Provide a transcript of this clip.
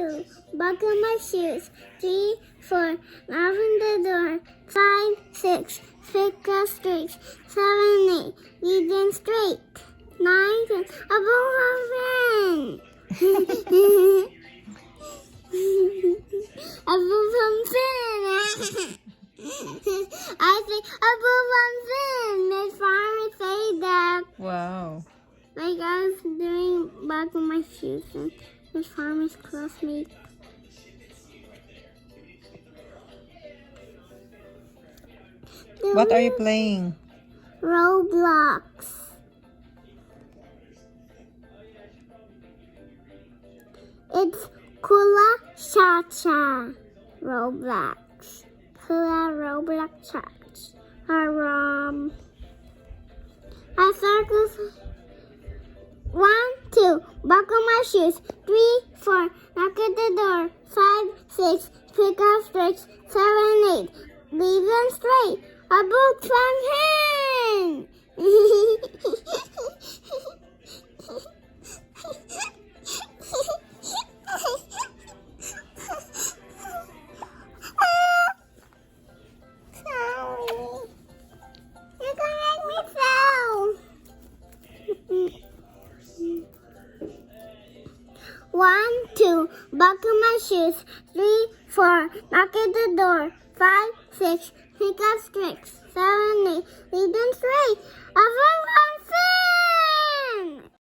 2, buckle my shoes. 3, 4, open the door. 5, 6, pick up sticks. 7, 8, lead them straight. 9, 10, a bowl of pen. A bowl of pen. I say a bowl of pen. Miss Farmer say that. Wow. Like I was doing buckle my shoes and Miss Farmer's classmate. What are you playing? Roblox. It's Kula Cha-Cha. Roblox. Kula Roblox Cha-Cha. I circles. 1, 2, buckle my shoes. 3, 4, knock at the door. 5, 6, pick up sticks. 7, 8, leave them straight. A book from him. Sorry. You're gonna make me fall. 1, 2, buckle my shoes. 3, 4, knock at the door. 5, 6, pick up sticks. 7, 8, lead them straight. A book from